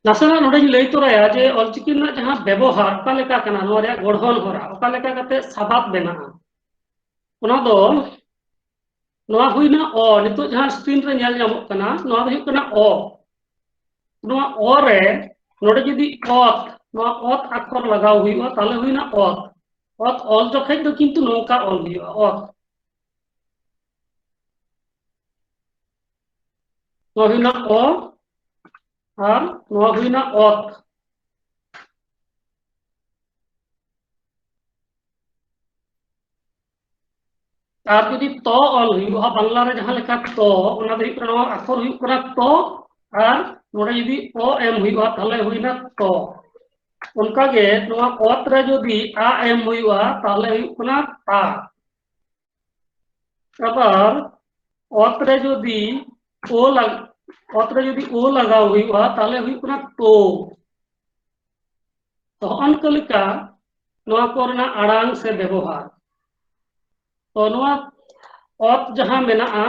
नासेना नोडे लई तोराया जे ऑलचिकी ना जहां व्यवहार ओका लेका कना नोआ रे गढ़न होरा ओका लेका कते साबात बेना ओना दो नोआ हुइना ओ नितो जहां स्क्रीन रे नेल नामो कना नोआ दो कना ओ नोआ ओ रे नोडे जदी ओत नोआ ओत अक्षर लगाव हुइबा ताले हुइना ओत ओत ऑल जखे दो किंतु नोका ऑल हुइबा ओत नोआ हुइना ओ और नोआ हुइना ओत और जदि तो ऑल हुइबा बांग्ला रे जहां लेखा तो ओना दो कना नोआ अक्षर हुइब कना तो और नोडे जदि ओ एम हुइबा ताले हुइना तो उनका गे नोआ ओत रे जदि आ एम हुइबा ताले हुइब कना ता আবার অতরে যদি ও অতরে যদি ও লাগাও হুইবা তাহলে হুইব না তো তো অনকা লেকা নোয়া করনা আড়াং সে ব্যবহার তো নোয়া অত जहां মেনাআ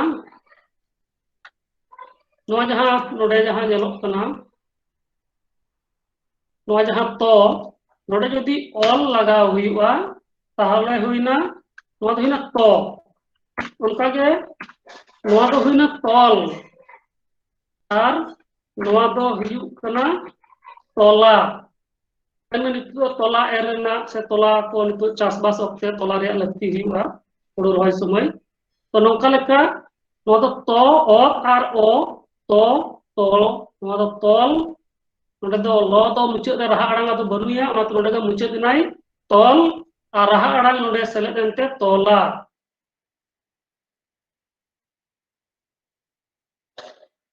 নোয়া जहां নোডে जहां ñelok kana নোয়া जहां তো নোডে যদি অল লাগাও হুইবা তাহলে হুইনা নোয়া হুইনা তো उनका के নোয়া দো হুইনা তল আর নোয়া দো হিজুক kana তলা karena itu tola erena se tola ko itu chasbas okte tola रे लगती हुआ हुड़ू रोय समय तो नौका लेका नोआ दो तो ओत आर ओ तो तोल नोआ दो तोल नोडे दो लो दो मुचाद रे राहा अड़ांग दो बनुया ओना तो नोडे दो मुचाद नाय तोल आर राहा अड़ांग नोडे सेलेद एनते तोला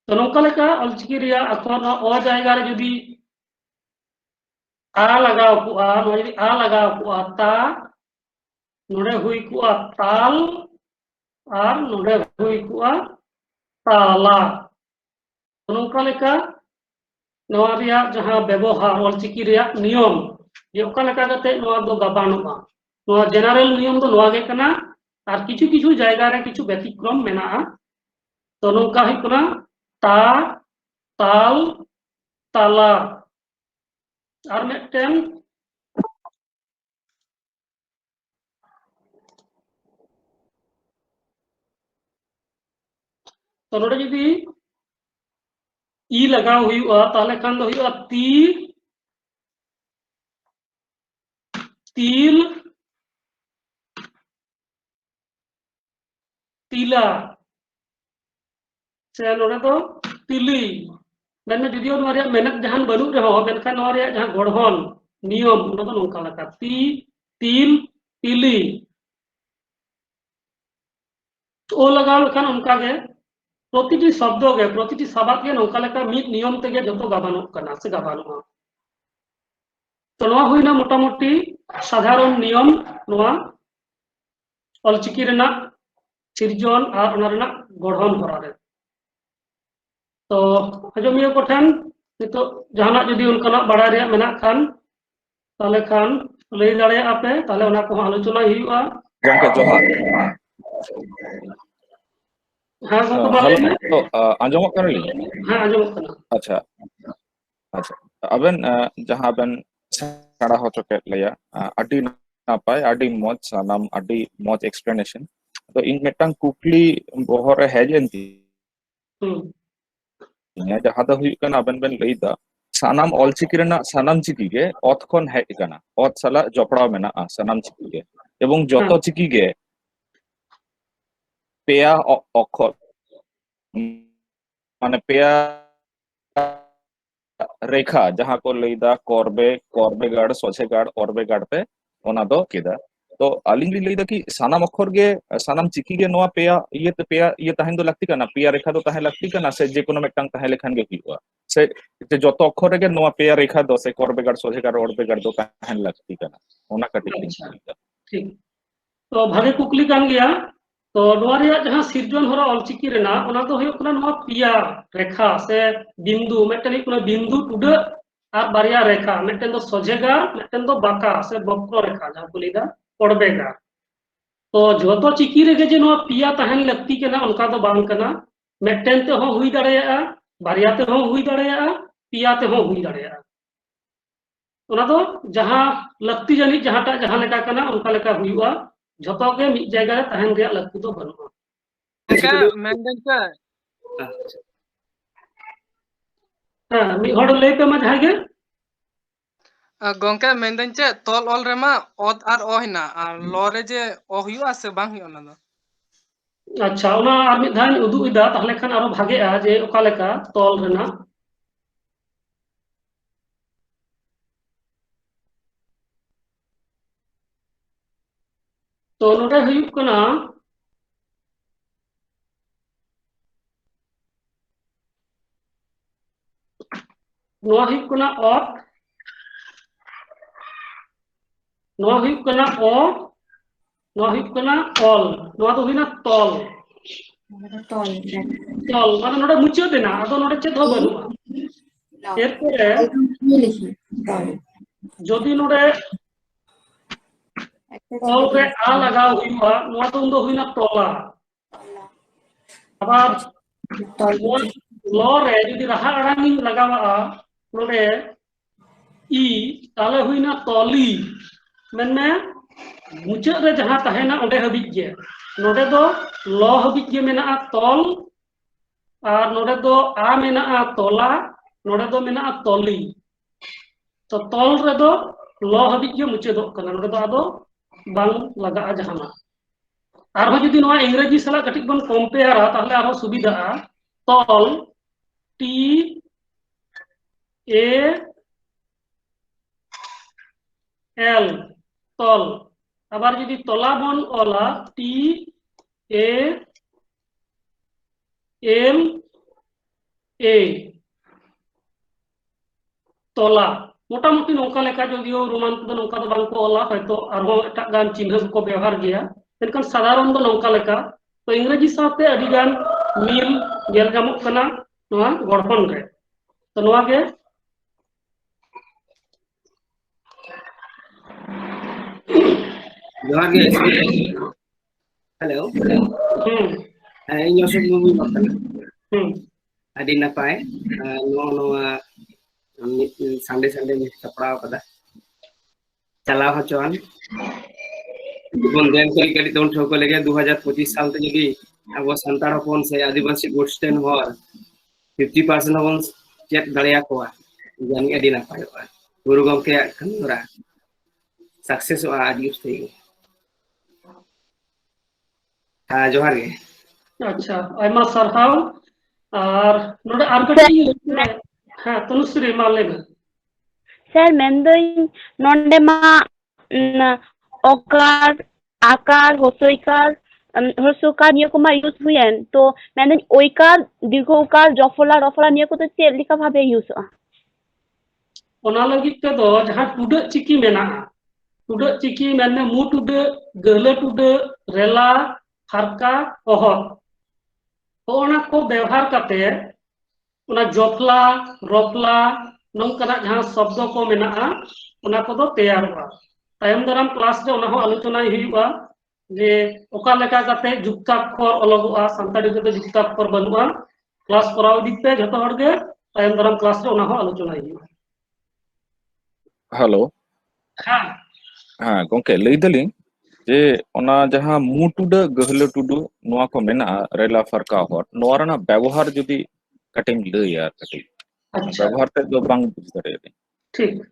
तो नौका लेका ऑलचिकी रिया अक्षर ओ जायगा रे जदी आ लगाव कुआ नोआ जदी आ लगाव कुआ ता नोडे हुई कुआ ताल और नोडे हुई कुआ ताला नौका लेका नोआ रिया जहां व्यवहार ऑलचिकी रिया नियम ये ओका लेका कते नोआ दो गाबानोआ नोआ जनरल नियम दो नोआ गे कना और किछु किछु जायगा रे किछु व्यतिक्रम मेनाआ तो नौका हुई कना ता ताल ताला और मिदटेन तो नोडे जदी ई लगाव हुआ ताले खान दो हुआ ती तिल तिला से नोडे दो तिली मैंने जुदियो नोआ रे मेहनत जहां बनु रहो मेनखान नोआ रे जहां गढ़न नियम ओना दो नौका लका ती तिल तिली ओ लगाव लखान उनका गे प्रतिटी शब्द गे प्रतिटी सबात गे नौका लेका मिद नियम तेगे जतो गाबानो कना से गाबानो तो नोआ हुइना मोटामुटी साधारण नियम नोआ ऑलचिकी रेना सिरजन और ओना रेना गढ़न होरा रे तो आजमिया को ठन नितो जहाना जदि उनकाना बाड़ाय रे मेना खान ताले खान लई दाड़े आपे ताले ओना को आलोचना हुआ गंके जोहार हाँ गंके हेलो बाले तो आंजमक करली हाँ आंजमक करना अच्छा अच्छा अबेन जहां बेन सेड़ा होचो के लया अडी नापाय अडी मौज सानाम अडी मौज एक्सप्लेनेशन तो इन मेटांग कुकली बोहरे हेजेंती जहां दा हुई कना अबेन बेन लईदा सानाम ऑलचिकी रेना सानाम चिकी गे ऑत खन हेज कना ऑत साला जपड़ाव मेना सानाम चिकी गे एवं जतो चिकी गे पेया अक्षर माने पेया रेखा जहां को लईदा कोरबे कोरबेगाड़ सोचेगाड़ ओरबेगाड़ पे ओना दो केदा तो अलिंग ली लईदा कि सानाम अक्षर गे सानाम चिकी गे नोआ पेया ये तहन दो लगती कना पेया रेखा दो तहन लगती कना से जे कोनो मेटांग तहन लेखान गे हुआ से जे जतो अक्षर गे नोआ पेया रेखा दो से कोरबेगाड़ सोचेगाड़ ओरबेगाड़ दो तहन लगती कना ओना कटिंग ठीक तो भागे कुकली कान गया तो नोआ रे जहां सिरजन होरा ऑलचिकी रेना ओना दो हुयो कना नोआ पिया रेखा से बिंदु मेटन हुयो कना बिंदु टुडा और बारिया रेखा मेटन दो सोझेगा मेटन दो बाका से बक्र रेखा जहां को लेदा पड़बेगा तो जोतो चिकी रे जे नोआ पिया तहन लगती कना उनका दो बांग कना मेटन ते हो हुई दाड़ेया बारिया ते हो हुई दाड़ेया पिया ते हो हुई दाड़ेया ओना दो जहां लक्ति जानी जहांटा जहां लेका कना उनका लेका हुईवा झतो के मिद जायगा रे तहन रे लक्ति तो बनुआ का मेंदन का हां मि हड़ लई पे मा जहां गे गोंके मेंदन चे तोल ऑल रेमा ओत आर ओ हिना आर लोरे जे ओ हुआ से बांग हुआ ना अच्छा ओना आर मिद धान उदु इदा ताहले खान आरो भागेआ जे ओका लेका तोल रेना तो नोडे हुयुक कना नोआ हुयुक कना ओत नोआ हुयुक कना ओ नोआ हुयुक कना ऑल नोआ दो हुइना तोल तोल तोल माने नोडे मुचाद देना आदो नोडे चेद हो बनुआ एरपरे जदि नोडे तोल रे आ लगाव हुइवा नोआ तो उन दो हुइना तोला आबार लो रे जदि राहा अड़ांगी लगावा नोडे ई ताले हुइना तोली मेनमे मुचाद रे जहां तहेना ओंडे हबिज गे नोडे दो लो हबिज गे मेना तोल और नोडे दो आ मेना तोला नोडे दो मेना तोली तो तोल रे दो लो हबिज गे मुचादो कना नोडे दो आदो बांग लगा जहाना आरो जदि नोआ इंग्रेजी सला कटिक बन कंपेयर ताहले आरो सुविधा तोल टी ए एल तोल আবার যদি তলা বন ওলা টি এ এল এ তলা মোটামুটি নৌকা লেখা যদিও রোমান তো নৌকা তো বাংকো ওলা হয়তো আরো একটা গান চিহ্ন को ব্যবহার গিয়া এনকান সাধারণ তো নৌকা লেখা তো ইংরেজি সাথে আদি গান মিল গেল জামক কানা নোয়া গঠন রে তো নোয়া গে जोहार गे हेलो ᱤᱧ ᱚᱥᱳᱠ ᱢᱩᱨᱢᱩᱧ ᱨᱚᱲ ᱠᱟᱱᱟ ᱟᱹᱰᱤ ᱱᱟᱯᱟᱭ ᱱᱚᱣᱟ ᱥᱟᱱᱰᱮ ᱥᱟᱱᱰᱮ ᱥᱟᱯᱲᱟᱣ ᱠᱟᱫᱟ ᱪᱟᱞᱟᱣ ᱦᱚᱪᱚᱣᱟᱱ ᱵᱚᱱ ᱫᱮᱱ ᱠᱟᱹᱴᱤᱡ ᱠᱟᱹᱴᱤᱡ ᱛᱮᱵᱚᱱ ᱴᱷᱟᱹᱣᱠᱟᱹ ᱞᱮᱜᱮ 2025 ᱥᱟᱞ ᱛᱮ ᱡᱩᱫᱤ ᱟᱵᱚ ᱥᱟᱱᱛᱟᱲ ᱦᱚᱯᱚᱱ ᱥᱮ ᱟᱹᱫᱤᱵᱟᱹᱥᱤ ᱜᱳᱥᱴᱮᱱ ᱦᱚᱲ 50% ᱦᱚᱸᱵᱚᱱ ᱪᱮᱫ ᱫᱟᱲᱮᱭᱟᱠᱚᱣᱟ ᱡᱟᱹᱱᱤᱡ ᱟᱹᱰᱤ ᱱᱟᱯᱟᱭᱚᱜᱼᱟ ᱜᱩᱨᱩ ᱜᱚᱢᱠᱮᱭᱟᱜ ᱠᱟᱹᱢᱤᱦᱚᱨᱟ सक्सेसᱚᱜᱼᱟ ᱟᱹᱰᱤ ᱩᱥᱛᱟᱹᱨ जोहार गे अच्छा आयमा सरहाव और नोडे आर कटी हां तनुश्री मा लेबे सर मेंदोई नोंडे मा ओकार आकार होसोइकार हरसुकार नियो को मा यूज हुएन तो मैंने ओइकार दीर्घकार जफला रफला नियो को तो चेक लिखा भाबे यूज आ ओना लगी ते दो जहां टुडे चिकी मेना टुडे चिकी मेने मु टुडे गहले टुडे रेला फारका ओहर तो ओना को व्यवहार करते ओना जफला रफला नोंकना जहां शब्द को मेना ओना को दो तैयार बा तायम दराम क्लास रे ओना हो आलोचना हुईबा जे ओका लेका करते जुक्ताक्षर अलगुआ संताड़ी के जुक्ताक्षर बनुआ क्लास कराव दिते जतो हर गे तायम दराम क्लास रे ओना हो आलोचना हुईबा हेलो हां हाँ गोंके लई दली जे ओना जहां मु टुडे गहले टुडू नोआ को मेना रेला फरका हर नोआ रना व्यवहार जदी कटिंग लइया कटिंग अच्छा व्यवहार ते दो बांग बुझ दरे ठीक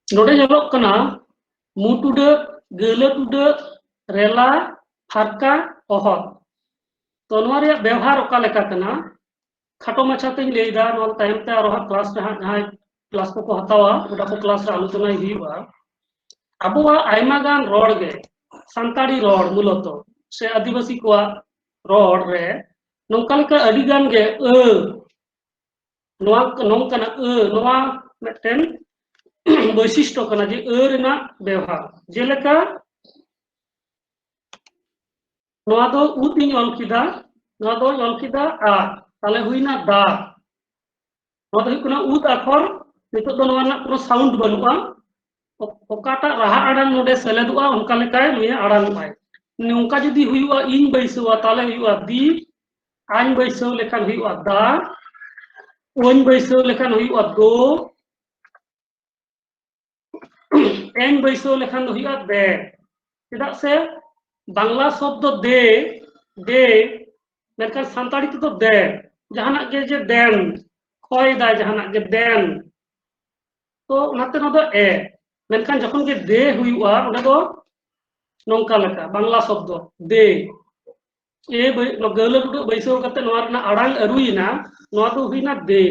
नोडे जलोक कना मु टुडे गहले टुडे रेला फारका ओहर तो नोआ रे व्यवहार ओका लेका कना खाटो माछा ते लेदा नोआ टाइम ते आरो क्लास रे जहां क्लास को हतावा ओटा को क्लास रे आलोचना हुईबा अबुआ आयमा गान रोड गे संताड़ी रोड मूलतो से आदिवासी को रोड रे नोंका लेका अडी गान गे नोआ नोंकना नोआ मेटेन वैशिष्ट्य कना जे रेना व्यवहार जेलेका नोआ दो उतिन ऑल किदा नोआ दो ऑल किदा आ ताले हुइना दा नोआ दो हुइना उत अखर नितो दो नोआ ना कोनो साउंड बनुआ ओकाटा राहा आड़ान नोडे सेलेदुआ उनका लेकाय नुया आड़ान बाय नोंका जदि हुआ इन बैसवा ताले हुआ दी आइन बैसव लेखान हुआ दा ओन बैसव लेखान हुआ दो एन बैसव लेखान हुआ दे चेदा से बांग्ला शब्द दे दे मेनखान सानताड़ी तो दे जहाना के जे देन खय दा जहाना के देन तो नाते ना दो ए मेनखान जखन के दे हुआ ओना दो नोंका लेका बांग्ला शब्द दे ए गौल टुडु बैसव कते नोआ रना आड़ांग अरुइना नोआ दो हुइना दे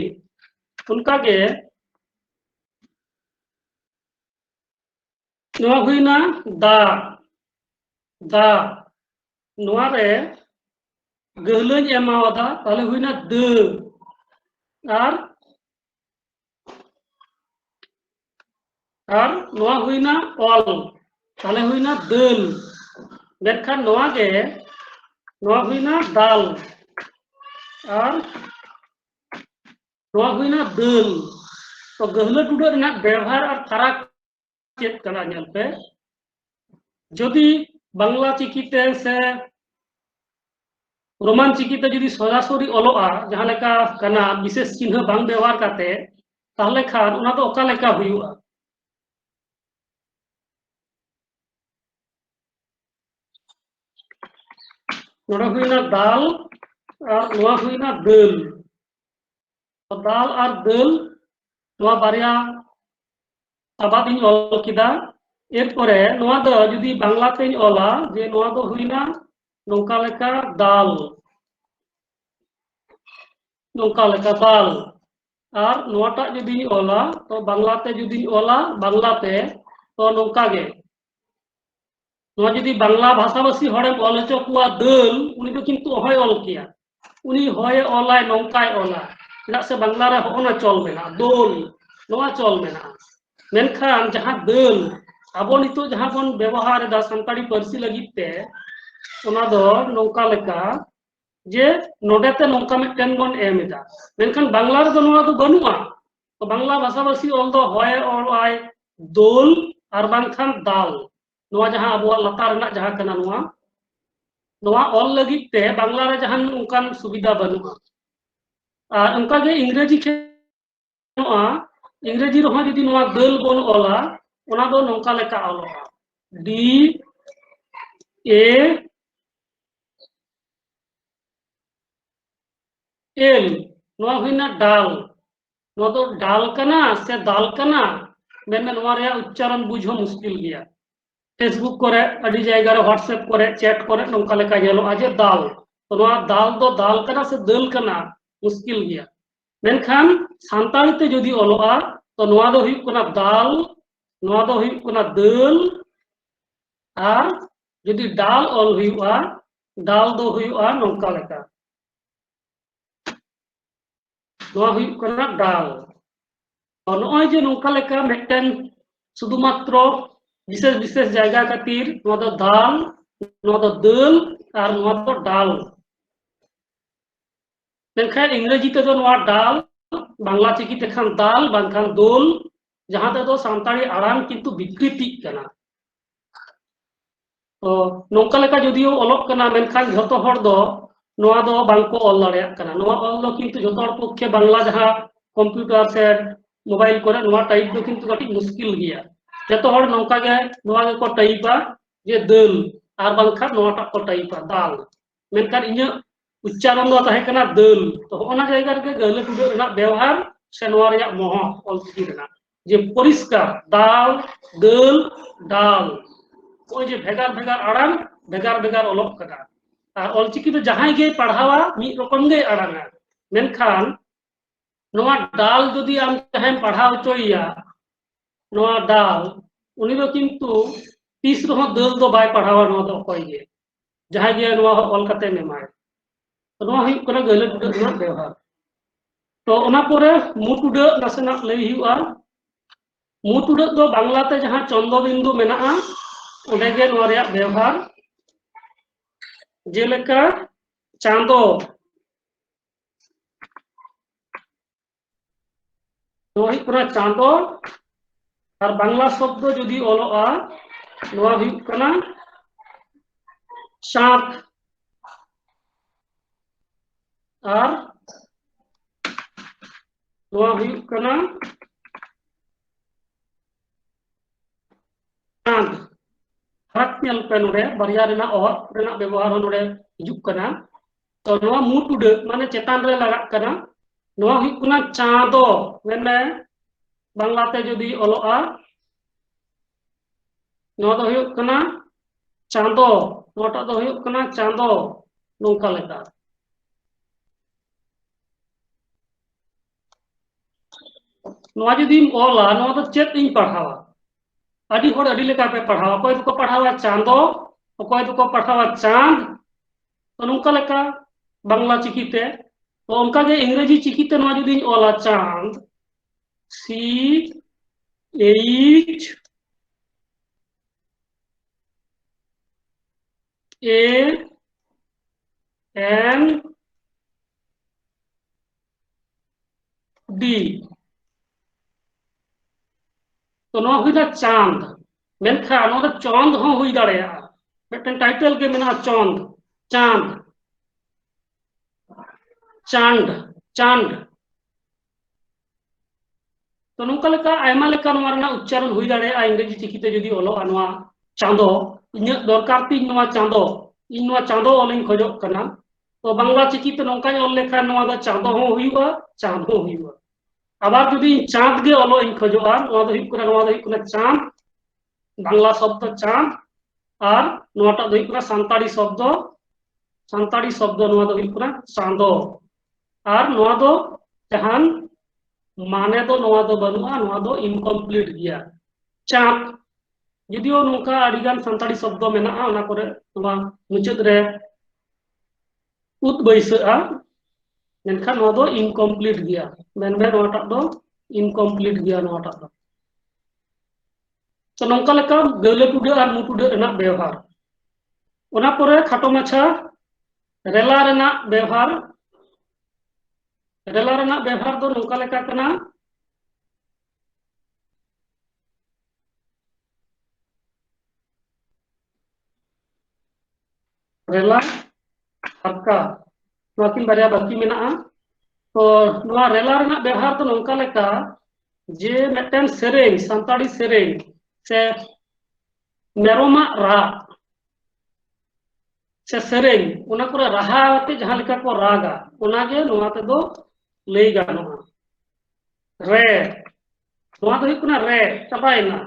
उनका के नोआ हुइना दा दा नोआ रे गौलñ एमावादा ताले हुइना द आर नोआ हुइना ऑल ताले हुइना दल मेनखान नोआ के नोआ हुइना दाल और नोआ हुइना दल तो गहला टुडा रना व्यवहार और फरक चेक करा नेल पे जदि बांग्ला चिकीते से रोमान चिकीते जदि सरासरि ओलोआ जहां लेका कना विशेष चिन्ह बांग व्यवहार काते ताहले खान उना तो ओका लेका हुइउआ नोडा हुइना दाल और नोआ हुइना दल दाल और दल नोआ बारिया आबाद इन ऑल किदा एरपरे नोआ दो जदि बांग्ला ते ऑला जे नोआ दो हुइना नोंका लेका दाल नोंका लेका दाल और नोआटा जदि ऑला तो बांग्ला ते जदि ऑला बांग्ला ते तो नोंका गे नोआ जदि बांग्ला भाषाभाषी हड़े ऑल हचो कुआ दल उनी दो किंतु होय ऑल किया उनी होय ऑलाय नोंकाय ऑला चेदा से बांग्ला रे होना चल मेना दोल नोआ चल मेना मेनखान जहां दल आबो नितो जहां बन व्यवहार दा संताड़ी पारसी लगिते ओना दो नोंका लेका जे नोडेते नोंका मिटन बन एमेदा मेनखान बांग्ला रे दो नोआ दो बनुआ तो बांग्ला भाषाभाषी ऑल दो होय ऑलाय दोल आर बांखान दाल नोआ जहां आबो लतार रना जहां कना नोआ ऑल लगिते बांग्ला रे जहां उनकान सुविधा बनुआ और उनका के इंग्रेजी के नोआ इंग्रेजी रहा जदि नोआ दल बन ऑला ओना दो नोंका लेका ऑलोआ डी ए एल नोआ हुइना डाल नोआ दो डाल कना से दाल कना मेन नोआ रे उच्चारण बुझो मुश्किल गया फेसबुक करे अडी जायगा रे व्हाट्सएप करे चैट करे नोंका लेका येलोआ जे दाल तो नोआ दाल दो दाल कना से दल कना मुश्किल गया मेनखान सानताड़ी ते जदि ऑलोआ तो नोआ दो हुइक कना दाल नोआ दो हुइक कना दल और जदि डाल ऑल हुइआ डाल दो हुइआ नोंका लेका नोआ हुइक कना डाल और नोय जे नोंका लेका मेटन शुधुमात्र विशेष विशेष जायगा खातिर नोआ दो दाल नोआ दो दल और नोआ दो डाल मेनखान इंग्रेजी ते दो नोआ डाल बांग्ला चिकी ते खान दाल बांखान दोल जहां ते दो सानताड़ी आड़ांग किंतु विकृति कना तो नोंका लेका जदियो ऑलोक कना मेनखान झोतो हर दो नोआ दो बांको ऑल दाड़ेया कना नोआ ऑल दो किंतु झोतो हर पक्षे बांग्ला जहां कंप्यूटर से मोबाइल करे नोआ टाइप दो किंतु कटी मुश्किल गया जतो हर नोंका गे नोआ गे को टाइपा जे दल आर बांखान नोआ टा को टाइपा दाल मेनखान इन्या उच्चारण दो ताहे कना दल तो ओना जायगा रे गहले टुडो रना व्यवहार से नोआ रे मोह ऑल चिकी रना जे परिष्कार दाल दल डाल ओय जे भेगार भेगार आड़ांग भेगार भेगार ऑलोक कना और ऑल चिकी तो जहां गे पढ़ावा मी रकम गे आड़ांगा मेनखान नोआ डाल जदि आम चाहे पढ़ाव चोइया नोआ डाल उनी दो किंतु तीस रहो दल दो बाय पढ़ावा नोआ दो कोई गे जहां गे नोआ ऑल कते मेमाय नोआ हुई कना गहले टुडा रना व्यवहार तो ओना परे मुटुडा नासेना लई हुआ मुटुडा दो बांग्ला ते जहां चंद्र बिंदु मेनाआ ओंडे गे नोआ रे व्यवहार जेलेका चांदो नोआ हुई कना चांदो और बांग्ला शब्द जदि ओलोआ नोआ हुयुग कना चाँद और नोआ हुयुग कना चाँद फरक नेल पे नोडे बारिया रेना और रेना व्यवहार नोडे हिजुग कना तो नोआ मुट उडे माने चेतान रे लगा कना नोआ हुयुग कना चाँदो मेने बांग्लाते जदि ओलोआ नोआ दो हुयुग कना चाँदो नोटा दो हुयुग कना चाँदो नोंका लेका नोआ जदि ओला नोआ दो चेत इन पढ़ावा अडी होड़ अडी लेका पे पढ़ावा कोई तो पढ़ावा चाँदो कोई तो पढ़ावा चाँद तो नोंका लेका बांग्ला चिकीते तो उनका के इंग्रेजी चिकीते नोआ जदि ओला चाँद CHAND तो नोआ हुइदा चाँद मेनखा नोआ दो चाँद हो हुई दाड़ेया मिटन टाइटल के मेना चाँद चाँद चांद चांद तो नोंका लेका आयमा लेका नोआ रेना उच्चारण हुई दाड़ेया इंग्रेजी चिकीते जदि ओलोआ नोआ चाँदो इᱧ दरकार तीन नोआ चाँदो इन नोआ चाँदो ओलिन खोजोग कना तो बांग्ला चिकीते नोंका ओल लेखा नोआ दो चाँदो हो हुइबा चाँद हो हुइबा आबार जदि चाँद गे ओलो इन खोजोगा नोआ दो हुइक कना चाँद बांग्ला शब्द चाँद और नोआटा दो हुइक कना सांताड़ी शब्द नोआ दो हुइक कना चाँदो और नोआ दो जहान माने दो नोआ दो बनुआ नोआ दो इनकम्प्लीट गया चाँद यदिओ नोंका आडिगान सांताड़ी शब्द मेनाआ ओना करे नोआ मुचाद रे उत बैसाआ मेनखान नोआ दो इनकम्प्लीट गया मेनबे नोआटा दो इनकम्प्लीट गया नोआटा दो तो नोंका लेका गले टुडे और मुटुडे रेना व्यवहार ओना परे खाटो माछा रेला रेना व्यवहार दो नोंका लेका कना रेला हक्का नोकिन बारिया बाकी मेनाआ तो नोआ रेला रेना व्यवहार तो नोंका लेका जे मेटन सेरेंग सांताड़ी सेरेंग से मेरोमा रा से सेरेंग ओना करे राहाते जहां लेका को रागा ओना गे नोआ ते दो लई गानोआ रे नोआ दो हुइक कना रे चाबायना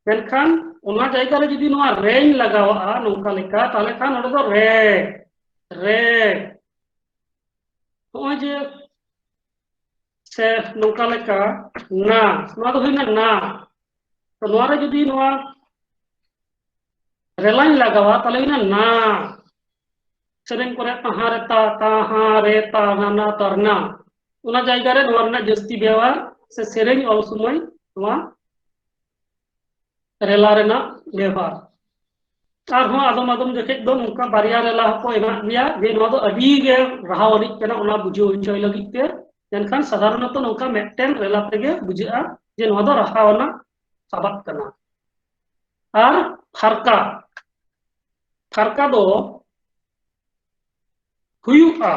मेनखान ओना जायगा रे जदि नोआ रेन लगावा नोंका लेका ताले खान ओडे दो रे रे होय जे से नोंका लेका ना नोआ दो हुइना ना तो नोआ रे जदि नोआ रेलाइन लगावा ताले हुइना ना सेरेंग करे तहा रे ता ना तरना ओना जायगा रे नोआ रेना जस्ती व्यवहार से सेरेंग ऑल समय नोआ रेला रेना व्यवहार और हो आदम आदम जखे दो नोंका बारिया रेला को एमा गया जे नोआ दो अडी गे राहा अनिक केना ओना बुझो होय लगित ते मेनखान साधारणत नोंका मेटन रेला तेगे बुझा जे नोआ दो राहा ओना साबात कना और फारका फारका दो हुयुआ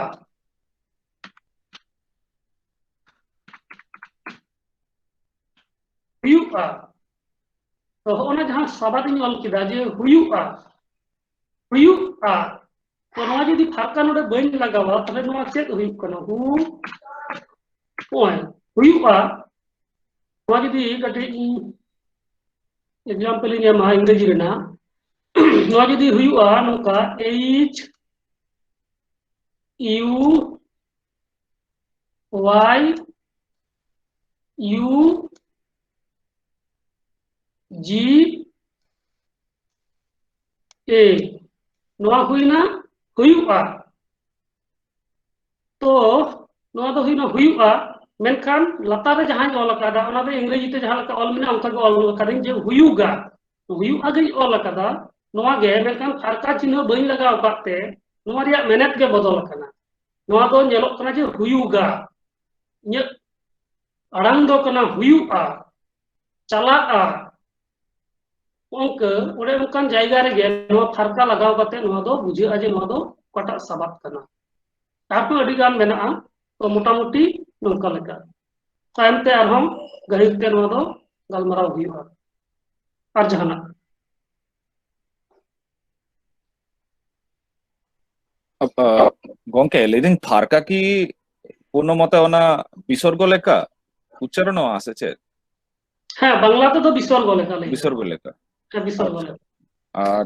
हुयुआ तो ओना जहां साबात इन ऑल किदा जे हुयुआ हुयुआ तो नोआ जदि फारका नोडे बइन लगावा तबे नोआ चेक हुयुक कना ओय हुयुआ नोआ जदि कटे एग्जांपल इन एमा इंग्रेजी रेना नोआ जदि हुयुआ नोका HUYUA नोआ हुइना हुयुआ तो नोआ दो हुइना हुयुआ मेनखान लता रे जहां ऑल अकादा ओना दो इंग्रेजी ते जहां लका ऑल मेना उनका के ऑल अकादिन जे हुयुगा हुयुआ गे ऑल अकादा नोआ गे मेनखान फारका चिन्ह बइन लगा पाते नोआ रिया मेहनत के बदल कना नोआ दो नेलोक कना जे हुयुगा इन अड़ांग दो कना हुयुआ ᱪᱟᱞᱟᱜᱼᱟ ᱚᱱᱠᱟ ᱚᱸᱰᱮ ᱚᱱᱠᱟᱱ ᱡᱟᱭᱜᱟ ᱨᱮᱜᱮ ᱱᱚᱣᱟ ᱯᱷᱟᱨᱠᱟ ᱞᱟᱜᱟᱣ ᱠᱟᱛᱮ ᱱᱚᱣᱟ ᱫᱚ ᱵᱩᱡᱷᱟᱹᱜᱼᱟ ᱡᱮ ᱱᱚᱣᱟ ᱫᱚ ᱚᱠᱟᱴᱟᱜ ᱥᱟᱵᱟᱫ ᱠᱟᱱᱟ ᱟᱨᱦᱚᱸ ᱟᱹᱰᱤ ᱜᱟᱱ ᱢᱮᱱᱟᱜᱼᱟ ᱛᱚ ᱢᱚᱴᱟᱢᱩᱴᱤ ᱱᱚᱝᱠᱟ ᱞᱮᱠᱟ ᱛᱟᱭᱚᱢᱛᱮ ᱟᱨᱦᱚᱸ ᱜᱟᱹᱦᱤᱨ ᱛᱮ ᱱᱚᱣᱟ ᱫᱚ ᱜᱟᱞᱢᱟᱨᱟᱣ ᱦᱩᱭᱩᱜᱼᱟ ᱟᱨ ᱡᱟᱦᱟᱱᱟᱜ গঙ্কে লেদিন ফারকা কি পূর্ণ মতে ওনা বিসর্গ লেখা উচ্চারণ আছে চে হ্যাঁ বাংলা তেদো বিসর্গ লেখা ᱞᱟᱹᱭ বিসর্গ লেখা হ্যাঁ বিসর্গ লেখা আর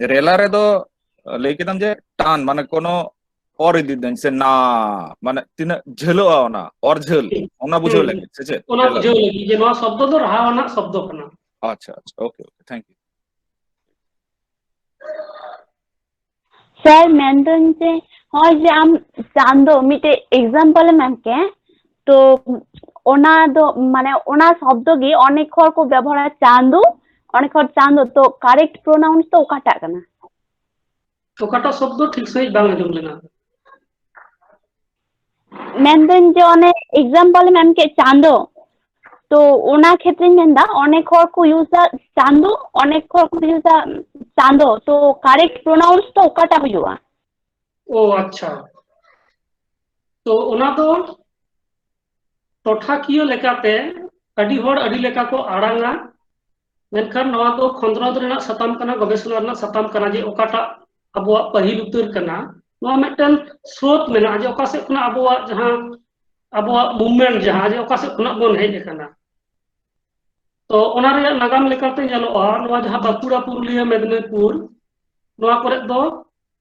রেলা রে দো ᱞᱟᱹᱭ ᱠᱮᱫᱟᱢ ᱡᱮ ᱴᱟᱱ ᱢᱟᱱᱮ ᱠᱳᱱᱳ ᱚᱨ ᱤᱫᱤ ᱫᱟᱹᱧ ᱥᱮ ᱱᱟ ᱢᱟᱱᱮ ᱛᱤᱱᱟᱹᱜ ᱡᱷᱟᱹᱞᱚᱜᱼᱟ ᱚᱱᱟ ᱚᱨ ঝাᱹল ᱚᱱᱟ ᱵᱩᱡᱷᱟᱹᱣ ᱞᱟᱹᱜᱤᱫ ᱥᱮ ᱪᱮᱫ ᱚᱱᱟ ᱵᱩᱡᱷᱟᱹᱣ ᱞᱟᱹᱜᱤᱫ ᱡᱮ ᱱᱚᱣᱟ ᱥᱚᱵᱫᱚ ᱫᱚ ᱨᱟᱦᱟ ᱟᱱᱟᱜ ᱥᱚᱵᱫᱚ ᱠᱟᱱᱟ আচ্ছা আচ্ছা okay okay thank you sir maintain যে হয় যে আম চাঁদো মিটে এক্সাম্পল এম কে তো ওনা দো মানে ওনা শব্দ গি অনেক হর কো ব্যবহার চাঁদো অনেক হর চাঁদো তো কারেক্ট প্রোনাউন্স তো ওকাটা কানা ওকাটা শব্দ ঠিক সহিত বাং আঁজᱚᱢ লেনা মেনটেন যে অনেক এক্সাম্পল এম কে চাঁদো তো ওনা ক্ষেত্রে মেনদা অনেক হর কো ইউজ চাঁদো অনেক হর কো ইউজ চাঁদো তো কারেক্ট প্রোনাউন্স তো ওকাটা হইবা ও আচ্ছা তো ওনা তো ᱴᱚᱴᱷᱟᱠᱤᱭᱟᱹ ᱞᱮᱠᱟᱛᱮ ᱟᱹᱰᱤ ᱦᱚᱲ ᱟᱹᱰᱤ ᱞᱮᱠᱟ ᱠᱚ ᱟᱲᱟᱝᱟ ᱢᱮᱱᱠᱷᱟᱱ ᱱᱚᱣᱟ ᱫᱚ ᱠᱷᱚᱸᱫᱽᱨᱚᱸᱫ ᱨᱮᱱᱟᱜ ᱥᱟᱛᱟᱢ ᱠᱟᱱᱟ ᱜᱚᱵᱮᱥᱚᱱᱟ ᱨᱮᱱᱟᱜ ᱥᱟᱛᱟᱢ ᱠᱟᱱᱟ ᱡᱮ ᱚᱠᱟᱴᱟᱜ ᱟᱵᱚᱣᱟᱜ ᱯᱟᱹᱦᱤᱞ ᱩᱛᱟᱹᱨ ᱠᱟᱱᱟ ᱱᱚᱣᱟ ᱢᱤᱫᱴᱮᱱ ᱥᱨᱳᱛ ᱢᱮᱱᱟᱜᱼᱟ ᱡᱮ ᱚᱠᱟ ᱥᱮᱫ ᱠᱷᱚᱱᱟᱜ ᱟᱵᱚᱣᱟᱜ ᱡᱟᱦᱟᱸ ᱟᱵᱚᱣᱟᱜ ᱢᱩভᱢᱮন্ট ᱡᱟᱦᱟᱸ ᱡᱮ ᱚᱠᱟ ᱥᱮᱫ ᱠᱷᱚᱱᱟᱜ ᱵᱚᱱ ᱦᱮᱡ ᱟᱠᱟᱱᱟ तो ओना रे नागाम लेकाते ñeloa नोआ जहां बांकुड़ा पुरुलिया मेदिनीपुर नोआ करे दो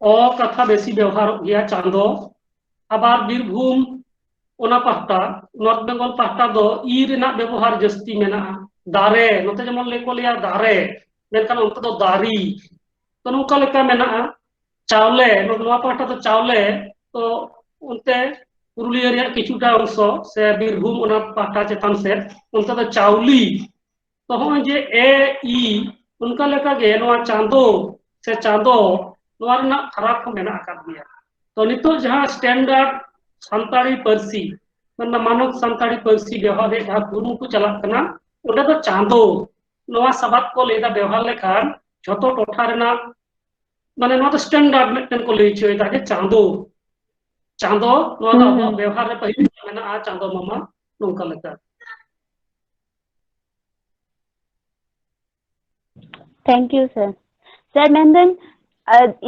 अ कथा बेसी व्यवहार गया चांदो आबार बीरभूम ओना पाहटा नॉर्थ बेंगल पाहटा दो ई रेना व्यवहार जस्ती मेना दारे नोते जेमन लेको लिया दारे मेनखान उनको दो दारी तो नोका लेका मेना चावले नोआ पाहटा तो चावले तो उनते पुरुलिया रे किछुटा अंश से बीरभूम ओना पाहटा चेतन से उनते तो चावली तो हम जे ए ई उनका लेका गे नोआ चांदो से चांदो नोआ रना फराक को मेना आकार दिया तो नितो जहां स्टैंडर्ड संताड़ी पर्सी मतलब मानव संताड़ी पर्सी व्यवहार है जहां गुरु को चला कना ओडे तो चांदो नोआ सबात को लेदा व्यवहार लेखान झतो टोठा रना माने नोआ तो स्टैंडर्ड मेटन को ले छय ता जे चांदो चांदो नोआ दा व्यवहार रे पहिल मेना आ चांदो मामा नोका लेका थैंक यू सर सर मेनदेन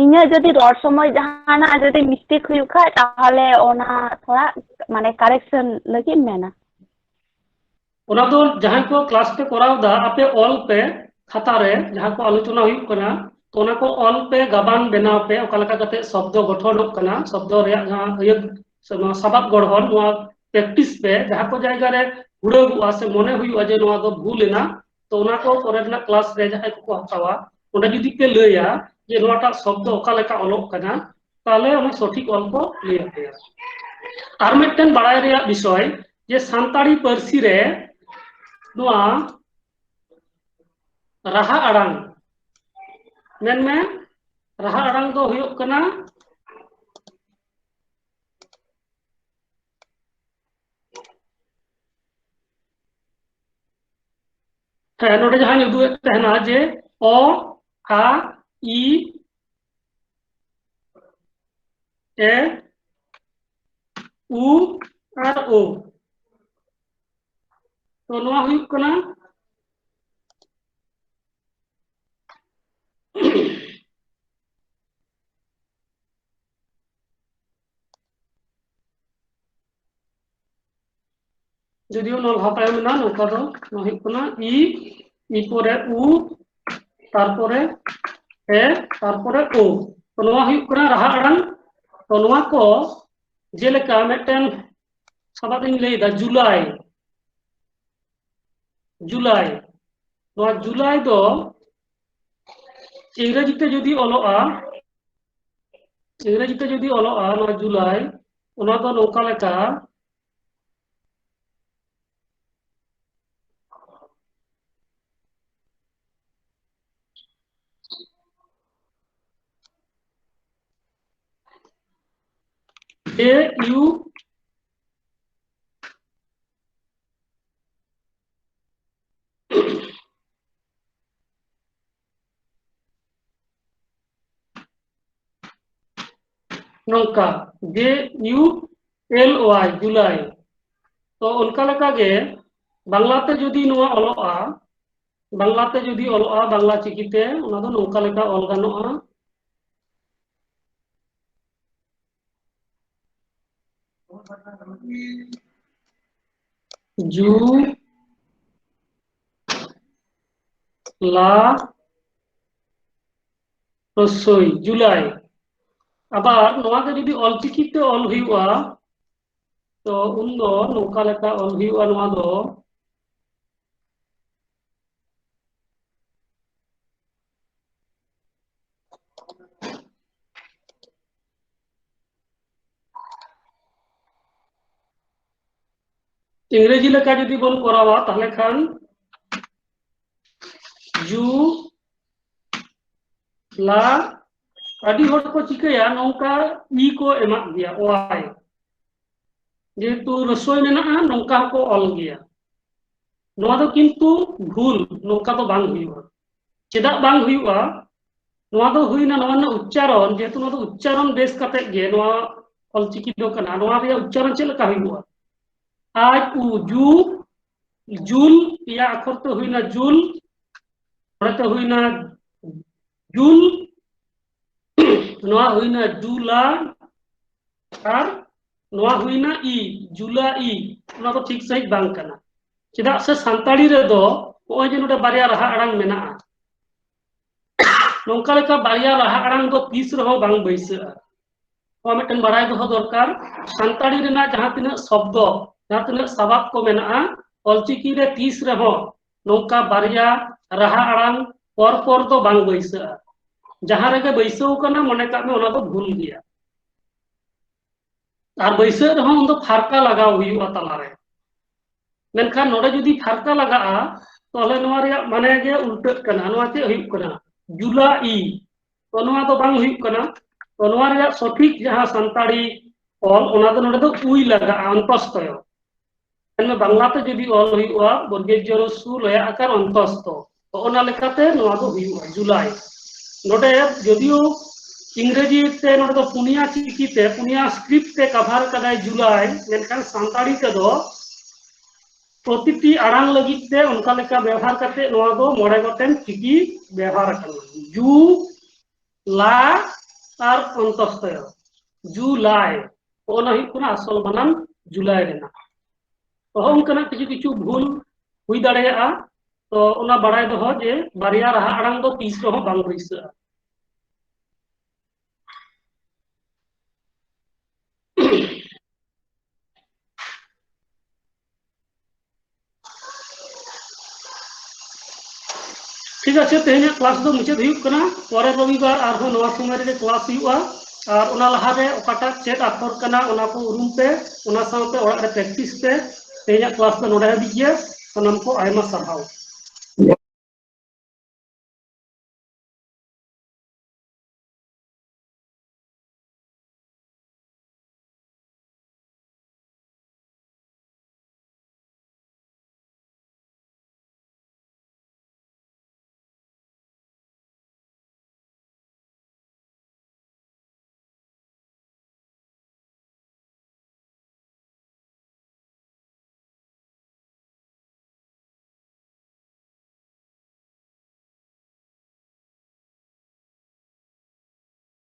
इन्हें जदि रड समय जहाना जदि मिस्टेक हुई खा ताहले ओना थोड़ा माने करेक्शन लगी मेना ओना दो जहां को क्लास पे कराव दा आपे ऑल पे खाता रे जहां को आलोचना हुई कना तो ओना को ऑल पे गाबान बनाव पे ओका लका कते शब्द गठन कना शब्द रे जहां ये सबाब गढ़हन नोआ प्रैक्टिस पे जहां को जायगा रे हुड़गुआ से मने हुई जे नोआ दो भूलना तो ओना को परेना क्लास रे जहां को हतावा ओना जुदी पे लैया जे नोआटा शब्द ओका लका ऑलोक कना ताले ओना सठिक ऑल को लैया पे आर मिटन बाड़ाय रे विषय जे सान्ताड़ी पारसी रे नोआ राहा आड़ांग मेन में राहा आड़ांग दो हुयुक कना है नोडे जहां उदुए तहना जे अ आ ई ए उ आर ओ तो नोआ हुयुक कना जदियो नल हाताय मेना नोका दो नो हुयुक कना ई परे उ तारपरे ए तारपरे ओ तो नोआ हुयुक कना राहा आड़ांग तो नोआ को जेलेका मेटन सबाद इन लेदा जुलाई जुलाई नोआ जुलाई दो इंग्रेजीते जदि ऑलोआ इंग्रेजीते जदि ऑलोआ नोआ जुलाई ओना दो नोका लेका ए you nongka JULY July to onka leka ge banglate jodi noa oloa banglate jodi oloa bangla chikite ona do nongka leka ol ganoa Ju La Rosoi July abar noa ge jodi ol chikite ol huyuga to undo nongka leka ol huyuga noa do इंग्रेजी लेखा जदि बन करावा ताहले खान जू ला आदि हर को चिकया नौका ई को एमा गया ओआई जेतु रसोई मेना नौका को ऑल गया नोआ दो किंतु भूल नौका तो बांग हुआ चेदा बांग हुआ नोआ दो हुईना नोआ ना उच्चारण जेतु नोआ दो उच्चारण बेस कते गे नोआ ऑलचिकी दो कना नोआ रे उच्चारण चेल का हुआ आज उ जू जुल या अक्षर तो हुईना जुल तो हुईना जुल नोआ हुईना जुला और नोआ हुईना ई जुला ई नोआ तो ठीक सही बांग कना चेदा से सांताड़ी रे दो ओय जे नोडे बारिया रहा अड़ांग मेना नोंका लेका बारिया रहा अड़ांग दो तीस रहो बांग बैसा ओ मिटन बड़ाई दो दरकार सांताड़ी रेना जहां तिना शब्द जहां तिना सबाब को मेना ऑलचिकी रे 30 रहो नोंका बारिया रहा अड़ांग पर दो बांग बैसा जहां रे बैसो कना मने का में ओना तो भूल गया और बैसा रहो उन दो फारका लगाव हुआ तला रे मेनखान नोडे जदी फारका लगा तोले नोआ रे माने गे उल्टा कना नोआ चे हुई कना जुलाई तो नोआ तो बांग हुई कना तो नोआ रे सठिक जहां संताड़ी ऑल ओना तो नोडे तो उई लगा अंतस्तय एन बांग्लाते जदी ऑल हुआ बर्गे जरो सु लया आकार अंतस्त तो ओना लेकाते नोआ तो हुआ जुलाई नोडे जदियो इंग्रेजी ते नोडे तो पुनिया चिकीते पुनिया स्क्रिप्ट ते कवर कदाय जुलाई मेनखान संताड़ी ते दो प्रतिटी आड़ांग लगित ते उनका लेका व्यवहार करते नोआ दो मोड़े गोटेन चिकी व्यवहार करना जू ला और अंतस्तय जुलाई ओना ही कुना असल बनान जुलाई रेना तो उनकना किछु किछु भूल हुई दाड़ेया तो ओना बड़ाई दो जे बारिया रहा आड़ांग दो 30 रहो बांग बैसा ठीक है तेहना क्लास दो मुचाद हुई कना परे रविवार आरहो नवा समय रे क्लास हुआ और ओना लहा रे ओकाटा चेक अक्षर कना ओना को उरुम पे ओना साउते ओड़ा रे प्रैक्टिस पे तेहना क्लास दो नोडे हबी गया सनम को आयमा साहाव।